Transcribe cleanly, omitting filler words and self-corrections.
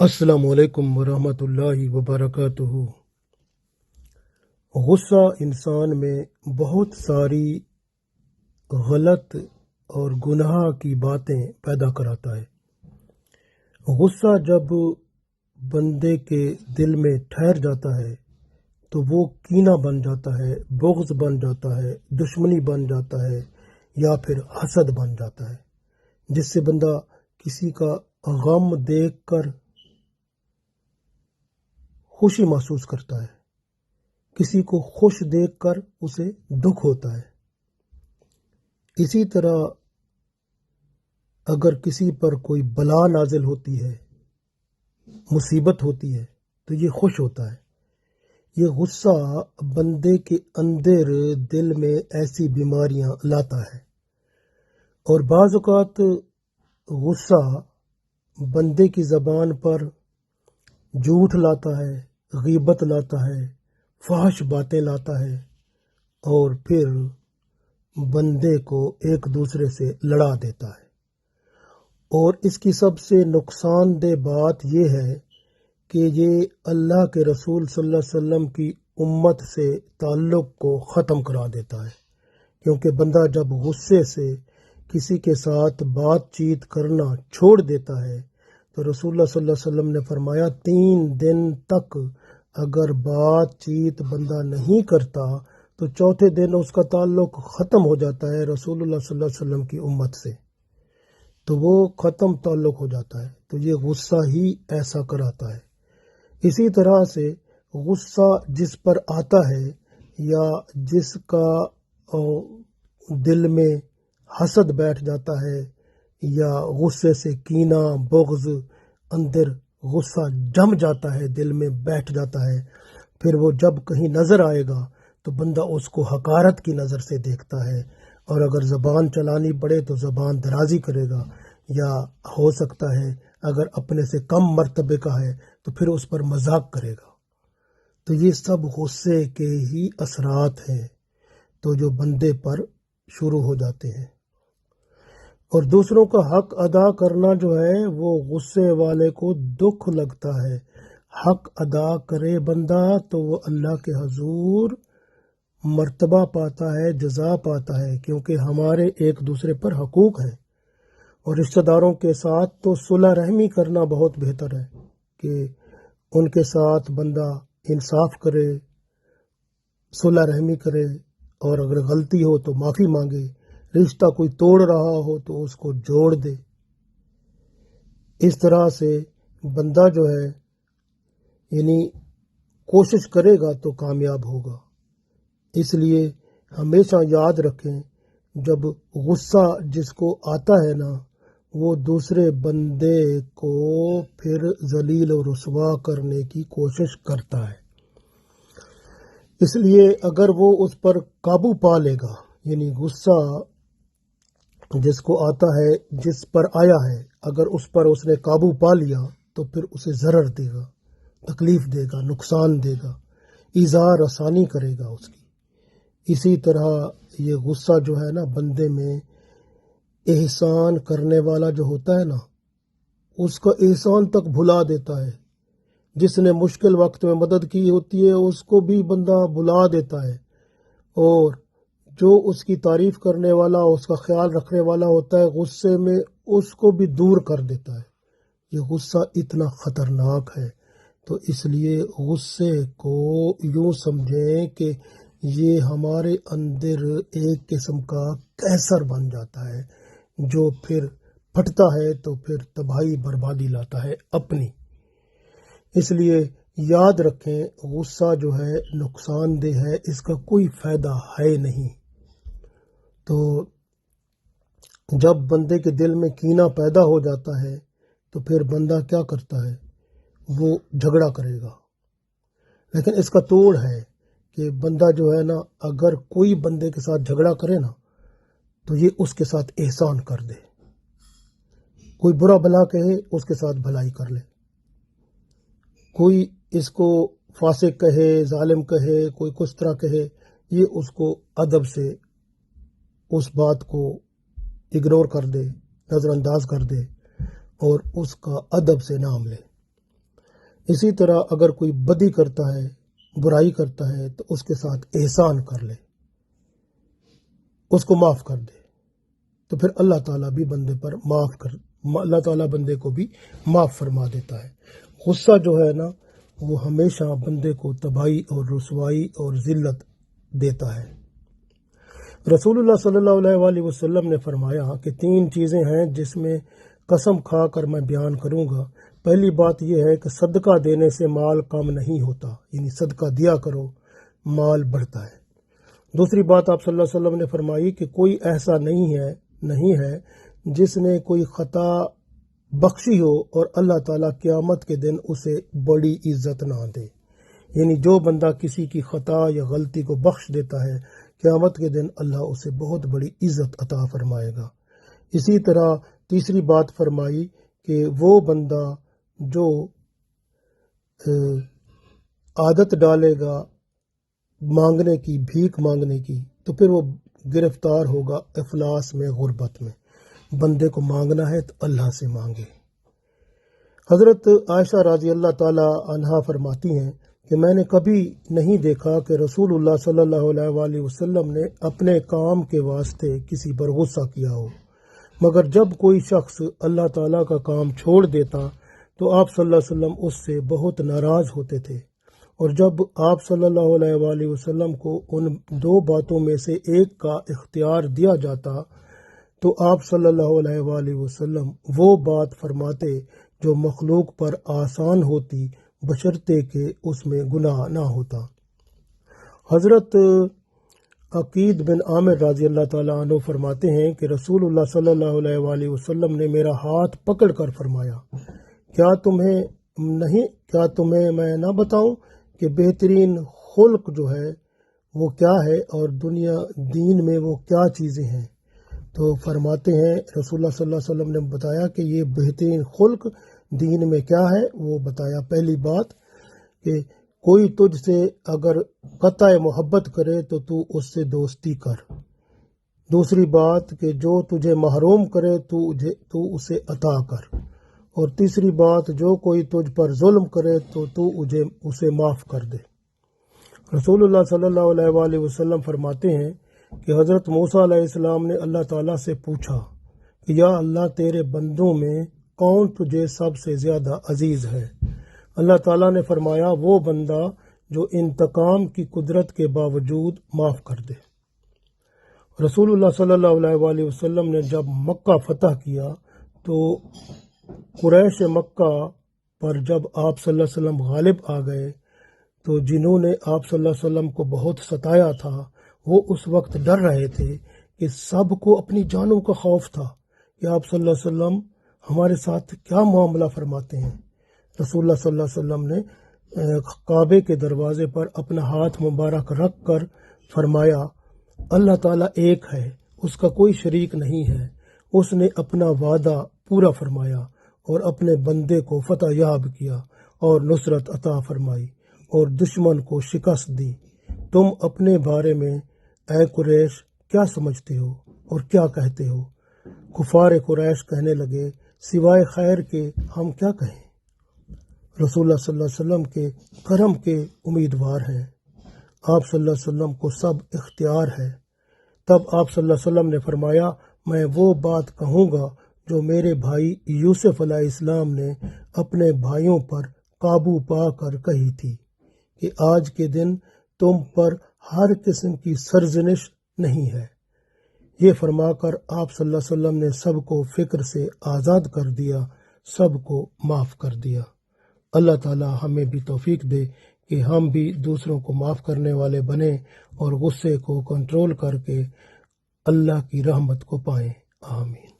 السلام علیکم ورحمۃ اللہ وبرکاتہ۔ غصہ انسان میں بہت ساری غلط اور گناہ کی باتیں پیدا کراتا ہے۔ غصہ جب بندے کے دل میں ٹھہر جاتا ہے تو وہ کینہ بن جاتا ہے، بغض بن جاتا ہے، دشمنی بن جاتا ہے یا پھر حسد بن جاتا ہے، جس سے بندہ کسی کا غم دیکھ کر خوشی محسوس کرتا ہے، کسی کو خوش دیکھ کر اسے دکھ ہوتا ہے۔ اسی طرح اگر کسی پر کوئی بلا نازل ہوتی ہے، مصیبت ہوتی ہے، تو یہ خوش ہوتا ہے۔ یہ غصہ بندے کے اندر دل میں ایسی بیماریاں لاتا ہے، اور بعض اوقات غصہ بندے کی زبان پر جھوٹ لاتا ہے، غیبت لاتا ہے، فحش باتیں لاتا ہے، اور پھر بندے کو ایک دوسرے سے لڑا دیتا ہے۔ اور اس کی سب سے نقصان دہ بات یہ ہے کہ یہ اللہ کے رسول صلی اللہ علیہ وسلم کی امت سے تعلق کو ختم کرا دیتا ہے، کیونکہ بندہ جب غصے سے کسی کے ساتھ بات چیت کرنا چھوڑ دیتا ہے تو رسول اللہ صلی اللہ علیہ وسلم نے فرمایا 3 دن تک اگر بات چیت بندہ نہیں کرتا تو چوتھے دن اس کا تعلق ختم ہو جاتا ہے رسول اللہ صلی اللہ علیہ وسلم کی امت سے، تو وہ ختم تعلق ہو جاتا ہے۔ تو یہ غصہ ہی ایسا کراتا ہے۔ اسی طرح سے غصہ جس پر آتا ہے یا جس کا دل میں حسد بیٹھ جاتا ہے یا غصے سے کینہ، بغض، اندر غصہ جم جاتا ہے، دل میں بیٹھ جاتا ہے، پھر وہ جب کہیں نظر آئے گا تو بندہ اس کو حقارت کی نظر سے دیکھتا ہے، اور اگر زبان چلانی پڑے تو زبان درازی کرے گا، یا ہو سکتا ہے اگر اپنے سے کم مرتبے کا ہے تو پھر اس پر مذاق کرے گا۔ تو یہ سب غصے کے ہی اثرات ہیں تو جو بندے پر شروع ہو جاتے ہیں۔ اور دوسروں کا حق ادا کرنا جو ہے وہ غصے والے کو دکھ لگتا ہے۔ حق ادا کرے بندہ تو وہ اللہ کے حضور مرتبہ پاتا ہے، جزا پاتا ہے، کیونکہ ہمارے ایک دوسرے پر حقوق ہیں، اور رشتہ داروں کے ساتھ تو صلح رحمی کرنا بہت بہتر ہے کہ ان کے ساتھ بندہ انصاف کرے، صلح رحمی کرے، اور اگر غلطی ہو تو معافی مانگے، رشتہ کوئی توڑ رہا ہو تو اس کو جوڑ دے۔ اس طرح سے بندہ جو ہے یعنی کوشش کرے گا تو کامیاب ہوگا۔ اس لیے ہمیشہ یاد رکھیں جب غصہ جس کو آتا ہے نا وہ دوسرے بندے کو پھر ذلیل و رسوا کرنے کی کوشش کرتا ہے، اس لیے اگر وہ اس پر قابو پا لے گا، یعنی غصہ جس کو آتا ہے، جس پر آیا ہے، اگر اس پر اس نے قابو پا لیا تو پھر اسے ضرر دے گا، تکلیف دے گا، نقصان دے گا، ایذا رسانی کرے گا اس کی۔ اسی طرح یہ غصہ جو ہے نا بندے میں احسان کرنے والا جو ہوتا ہے نا اس کا احسان تک بھلا دیتا ہے۔ جس نے مشکل وقت میں مدد کی ہوتی ہے اس کو بھی بندہ بھلا دیتا ہے، اور جو اس کی تعریف کرنے والا، اس کا خیال رکھنے والا ہوتا ہے غصے میں اس کو بھی دور کر دیتا ہے۔ یہ غصہ اتنا خطرناک ہے، تو اس لیے غصے کو یوں سمجھیں کہ یہ ہمارے اندر ایک قسم کا کینسر بن جاتا ہے جو پھر پھٹتا ہے تو پھر تباہی بربادی لاتا ہے اپنی۔ اس لیے یاد رکھیں غصہ جو ہے نقصان دہ ہے، اس کا کوئی فائدہ ہے نہیں۔ تو جب بندے کے دل میں کینہ پیدا ہو جاتا ہے تو پھر بندہ کیا کرتا ہے، وہ جھگڑا کرے گا۔ لیکن اس کا توڑ ہے کہ بندہ جو ہے نا اگر کوئی بندے کے ساتھ جھگڑا کرے نا تو یہ اس کے ساتھ احسان کر دے، کوئی برا بھلا کہے اس کے ساتھ بھلائی کر لے، کوئی اس کو فاسق کہے، ظالم کہے، کوئی کس طرح کہے، یہ اس کو ادب سے اس بات کو اگنور کر دے، نظر انداز کر دے، اور اس کا ادب سے نام لے۔ اسی طرح اگر کوئی بدی کرتا ہے، برائی کرتا ہے، تو اس کے ساتھ احسان کر لے، اس کو معاف کر دے، تو پھر اللہ تعالیٰ بھی اللہ تعالیٰ بندے کو بھی معاف فرما دیتا ہے۔ غصہ جو ہے نا، وہ ہمیشہ بندے کو تباہی اور رسوائی اور ذلت دیتا ہے۔ رسول اللہ صلی اللہ علیہ وآلہ وسلم نے فرمایا کہ 3 چیزیں ہیں جس میں قسم کھا کر میں بیان کروں گا۔ پہلی بات یہ ہے کہ صدقہ دینے سے مال کم نہیں ہوتا، یعنی صدقہ دیا کرو، مال بڑھتا ہے۔ دوسری بات آپ صلی اللہ علیہ وسلم نے فرمائی کہ کوئی ایسا نہیں ہے جس نے کوئی خطا بخشی ہو اور اللہ تعالیٰ قیامت کے دن اسے بڑی عزت نہ دے، یعنی جو بندہ کسی کی خطا یا غلطی کو بخش دیتا ہے، قیامت کے دن اللہ اسے بہت بڑی عزت عطا فرمائے گا۔ اسی طرح تیسری بات فرمائی کہ وہ بندہ جو عادت ڈالے گا مانگنے کی، بھیک مانگنے کی، تو پھر وہ گرفتار ہوگا افلاس میں، غربت میں۔ بندے کو مانگنا ہے تو اللہ سے مانگے۔ حضرت عائشہ رضی اللہ تعالی عنہا فرماتی ہیں کہ میں نے کبھی نہیں دیکھا کہ رسول اللہ صلی اللہ علیہ وآلہ وسلم نے اپنے کام کے واسطے کسی پر غصہ کیا ہو، مگر جب کوئی شخص اللہ تعالیٰ کا کام چھوڑ دیتا تو آپ صلی اللہ علیہ وسلم اس سے بہت ناراض ہوتے تھے، اور جب آپ صلی اللہ علیہ وآلہ وسلم کو ان 2 باتوں میں سے ایک کا اختیار دیا جاتا تو آپ صلی اللہ علیہ وآلہ وسلم وہ بات فرماتے جو مخلوق پر آسان ہوتی، بشرطے کہ اس میں گناہ نہ ہوتا۔ حضرت عقید بن عامر رضی اللہ تعالیٰ عنہ فرماتے ہیں کہ رسول اللہ صلی اللہ علیہ وآلہ وسلم نے میرا ہاتھ پکڑ کر فرمایا، کیا تمہیں میں نہ بتاؤں کہ بہترین خلق جو ہے وہ کیا ہے اور دین میں وہ کیا چیزیں ہیں؟ تو فرماتے ہیں رسول اللہ صلی اللہ علیہ وسلم نے بتایا کہ یہ بہترین خلق دین میں کیا ہے۔ وہ بتایا، پہلی بات کہ کوئی تجھ سے اگر قطع محبت کرے تو تو اس سے دوستی کر۔ دوسری بات کہ جو تجھے محروم کرے تو اسے عطا کر۔ اور تیسری بات جو کوئی تجھ پر ظلم کرے تو تو اسے معاف کر دے۔ رسول اللہ صلی اللہ علیہ وآلہ وسلم فرماتے ہیں کہ حضرت موسیٰ علیہ السلام نے اللہ تعالیٰ سے پوچھا کہ یا اللہ، تیرے بندوں میں کون تجھے سب سے زیادہ عزیز ہے؟ اللہ تعالیٰ نے فرمایا، وہ بندہ جو انتقام کی قدرت کے باوجود معاف کر دے۔ رسول اللہ صلی اللہ علیہ وآلہ وسلم نے جب مکہ فتح کیا تو قریش مکہ پر جب آپ صلی اللہ علیہ وسلم غالب آ گئے تو جنہوں نے آپ صلی اللہ علیہ وسلم کو بہت ستایا تھا، وہ اس وقت ڈر رہے تھے کہ سب کو اپنی جانوں کا خوف تھا کہ آپ صلی اللہ علیہ وسلم ہمارے ساتھ کیا معاملہ فرماتے ہیں۔ رسول اللہ صلی اللہ علیہ وسلم نے کعبے کے دروازے پر اپنا ہاتھ مبارک رکھ کر فرمایا، اللہ تعالیٰ ایک ہے، اس کا کوئی شریک نہیں ہے، اس نے اپنا وعدہ پورا فرمایا اور اپنے بندے کو فتح یاب کیا اور نصرت عطا فرمائی اور دشمن کو شکست دی۔ تم اپنے بارے میں اے قریش کیا سمجھتے ہو اور کیا کہتے ہو؟ کفار قریش کہنے لگے، سوائے خیر کے ہم کیا کہیں؟ رسول اللہ صلی اللہ علیہ وسلم کے کرم کے امیدوار ہیں، آپ صلی اللہ علیہ وسلم کو سب اختیار ہے۔ تب آپ صلی اللہ علیہ وسلم نے فرمایا، میں وہ بات کہوں گا جو میرے بھائی یوسف علیہ السلام نے اپنے بھائیوں پر قابو پا کر کہی تھی کہ آج کے دن تم پر ہر قسم کی سرزنش نہیں ہے۔ یہ فرما کر آپ صلی اللہ علیہ وسلم نے سب کو فکر سے آزاد کر دیا، سب کو معاف کر دیا۔ اللہ تعالی ہمیں بھی توفیق دے کہ ہم بھی دوسروں کو معاف کرنے والے بنیں اور غصے کو کنٹرول کر کے اللہ کی رحمت کو پائیں۔ آمین۔